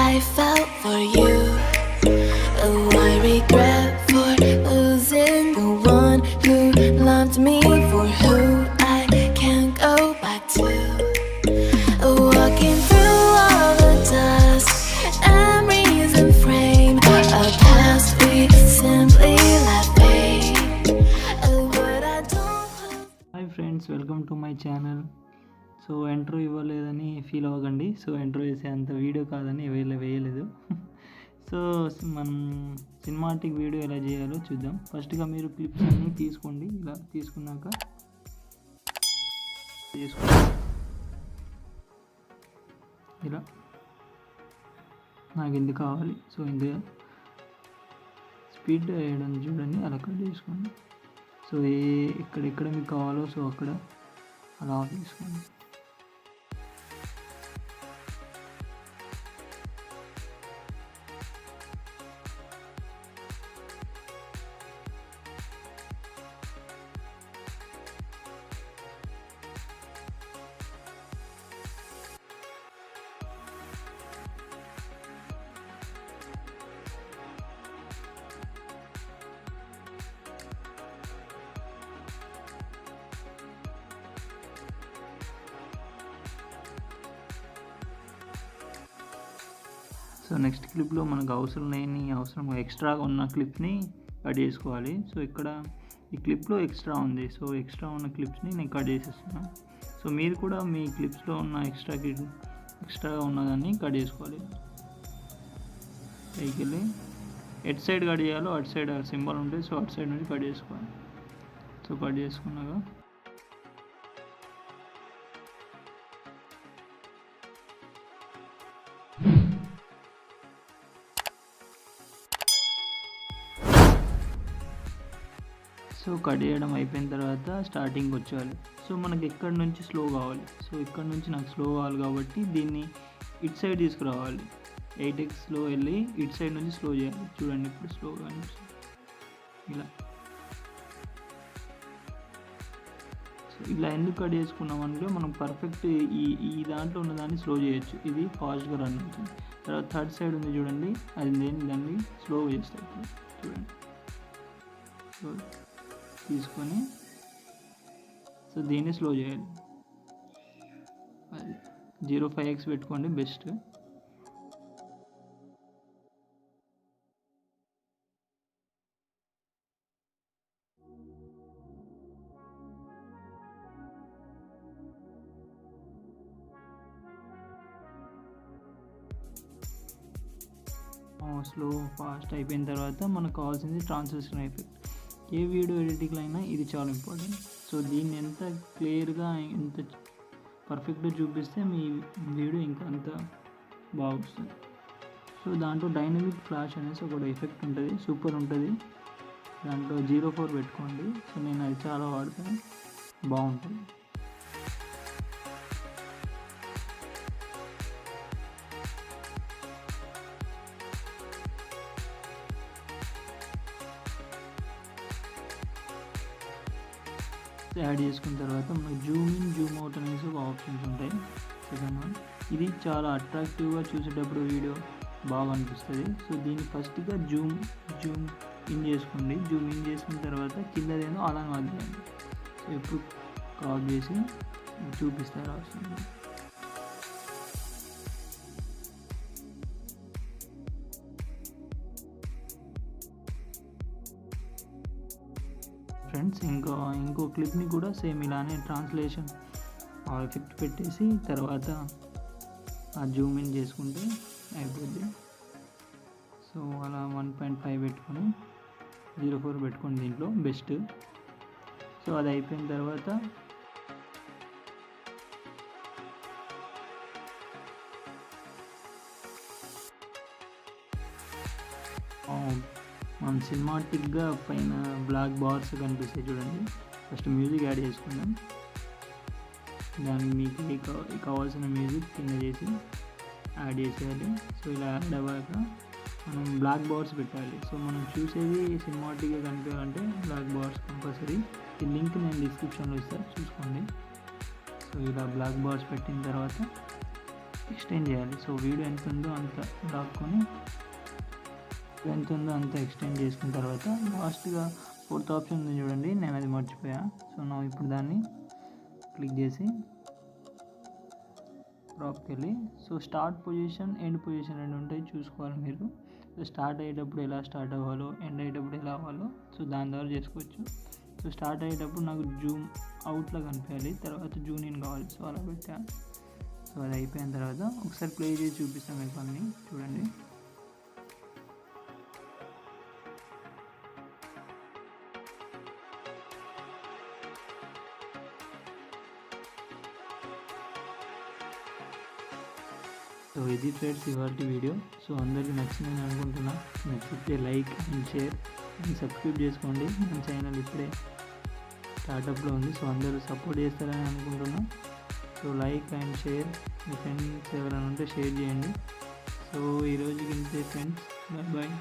I felt for you. Oh, I regret for losing the one who loved me, for who I can't go back to. Walking through all the dust, memories and frame a past we simply let fade. But I don't. Hi friends, welcome to my channel. So intro ఇవ్వలేదని feel అవ్వకండి. So intro వేసే అంత video కాదని వేయలేదు. So మనం cinematic video ఎలా చేయాలో చూద్దాం. ఫస్ట్గా మీరు క్లిప్స్ అన్నీ తీసుకోండి. ఇలా తీసుకున్నాక ఇలా నాకు ఎందుకు కావాలి, సో ఇందులో స్పీడ్ వేయడం చూడండి, అలా కట్ చేసుకోండి. సో ఎక్కడెక్కడ మీకు కావాలో సో అక్కడ అలా తీసుకోండి. సో నెక్స్ట్ క్లిప్లో మనకు అవసరం ఎక్స్ట్రాగా ఉన్న క్లిప్ని కట్ చేసుకోవాలి. సో ఇక్కడ ఈ క్లిప్లో ఎక్స్ట్రా ఉంది, సో ఎక్స్ట్రా ఉన్న క్లిప్స్ని నేను కట్ చేసేస్తున్నాను. సో మీరు కూడా మీ క్లిప్స్లో ఉన్న ఎక్స్ట్రాగా ఉన్నదాన్ని కట్ చేసుకోవాలి. పైకి వెళ్ళి ఎట్ సైడ్ కట్ చేయాలో అటు సైడ్ సింబల్ ఉంటుంది, సో అటు సైడ్ నుంచి కట్ చేసుకోవాలి. సో కట్ చేసుకున్నాక సో కట్ చేయడం అయిపోయిన తర్వాత స్టార్టింగ్ వచ్చేయాలి. సో మనకి ఎక్కడి నుంచి స్లో కావాలి, సో ఇక్కడ నుంచి నాకు స్లో కావాలి కాబట్టి దీన్ని ఇటు సైడ్ తీసుకురావాలి. 8xలో వెళ్ళి ఇటు సైడ్ నుంచి స్లో చేయాలి. చూడండి ఇప్పుడు స్లోగా ఇలా. సో ఇలా ఎందుకు కట్ చేసుకున్నామంటే మనం పర్ఫెక్ట్ ఈ దాంట్లో ఉన్నదాన్ని స్లో చేయొచ్చు. ఇది ఫాస్ట్గా రన్ అవుతుంది. తర్వాత థర్డ్ సైడ్ ఉంది చూడండి, అది దాన్ని స్లోగా చేస్తాయి. చూడండి సో తీసుకొని సో దీన్ని స్లో చేయాలి. అది 0.5x పెట్టుకోండి బెస్ట్. స్లో ఫాస్ట్ అయిపోయిన తర్వాత మనకు కావాల్సింది ట్రాన్సిషన్ ఎఫెక్ట్. ఏ వీడియో ఎడిటింగ్లో అయినా ఇది చాలా ఇంపార్టెంట్. సో దీన్ని ఎంత క్లియర్గా ఎంత పర్ఫెక్ట్గా చూపిస్తే మీ వీడియో ఇంకా అంత బాగా వస్తుంది. సో దాంట్లో డైనమిక్ ఫ్లాష్ అనేసి ఒక ఎఫెక్ట్ ఉంటుంది, సూపర్ ఉంటుంది. దాంట్లో 0.4 పెట్టుకోండి. సో నేను అది చాలా వాడతాను, బాగుంటుంది. యాడ్ చేసుకున్న తర్వాత మనకి జూమ్ ఇన్ జూమ్ అవుట్ అనేసి ఒక ఆప్షన్స్ ఉంటాయి. సెకండ్ వన్, ఇది చాలా అట్రాక్టివ్గా చూసేటప్పుడు వీడియో బాగా అనిపిస్తుంది. సో దీన్ని ఫస్ట్గా జూమ్ ఇన్ చేసుకోండి. జూమ్ ఇన్ చేసుకున్న తర్వాత కిందదేమో అలా వదిలేయండి. సో ఎప్పుడు క్రాప్ చేసి చూపిస్తారు అవసరం. ఫ్రెండ్స్ ఇంకో క్లిప్ని కూడా సేమ్ ఇలానే ట్రాన్స్లేషన్ ఎఫెక్ట్ పెట్టేసి తర్వాత ఆ జూమ్ ఇన్ చేసుకుంటే అయిపోద్ది. సో అలా 1.5 పెట్టుకొని 0.4 పెట్టుకోండి దీంట్లో బెస్ట్. సో అది అయిపోయిన తర్వాత మనం సినిమాటిక్గా పైన బ్లాక్ బార్స్ కనిపిస్తాయి చూడండి. ఫస్ట్ మ్యూజిక్ యాడ్ చేసుకుందాం. దానికి మీకు కావాల్సిన మ్యూజిక్ కింద చేసి యాడ్ చేసేయాలి. సో ఇలా యాడ్ అవ్వాక మనం బ్లాక్ బార్స్ పెట్టాలి. సో మనం చూసేది సినిమాటిక్గా కనిపించాలంటే బ్లాక్ బార్స్ కంపల్సరీ. ఈ లింక్ నేను డిస్క్రిప్షన్లో ఇస్తాను, చూసుకోండి. సో ఇలా బ్లాక్ బార్స్ పెట్టిన తర్వాత ఎక్స్టెండ్ చేయాలి. సో వీడియో ఎంత ఉందో అంత లాక్కొని ఎంత ఉందో అంత ఎక్స్టెండ్ చేసుకున్న తర్వాత లాస్ట్గా 4th ఆప్షన్ ఉంది చూడండి, నేను అది మర్చిపోయా. సో నా ఇప్పుడు దాన్ని క్లిక్ చేసి క్రాప్కి వెళ్ళి, so start position end position రెండు ఉంటాయి, చూసుకోవాలి మీరు. సో స్టార్ట్ అయ్యేటప్పుడు ఎలా స్టార్ట్ అవ్వాలో, ఎండ్ అయ్యేటప్పుడు ఎలా అవ్వాలో సో దాని ద్వారా చేసుకోవచ్చు. సో స్టార్ట్ అయ్యేటప్పుడు నాకు జూమ్ అవుట్లో కనిపించాలి, తర్వాత జూమ్ ఇన్ కావాలి. సో అలా పెట్టాను. సో అది అయిపోయిన తర్వాత ఒకసారి ప్లే చేసి చూపిస్తాను మీకు అన్నీ చూడండి. సో ఇది ఫ్రెండ్స్ ఇవాల్టి వీడియో. సో అందరికీ నచ్చిందని అనుకుంటున్నా. నచ్చితే like and share and subscribe చేసుకోండి. మన ఛానల్ ఇప్పుడే స్టార్టప్లో ఉంది. సో అందరూ సపోర్ట్ చేస్తారని అనుకుంటున్నా. So like and share, me friends ఎవరైనా ఉంటే షేర్ చేయండి. సో ఈరోజుకి ఇంతే ఫ్రెండ్స్, బాయ్ బాయ్.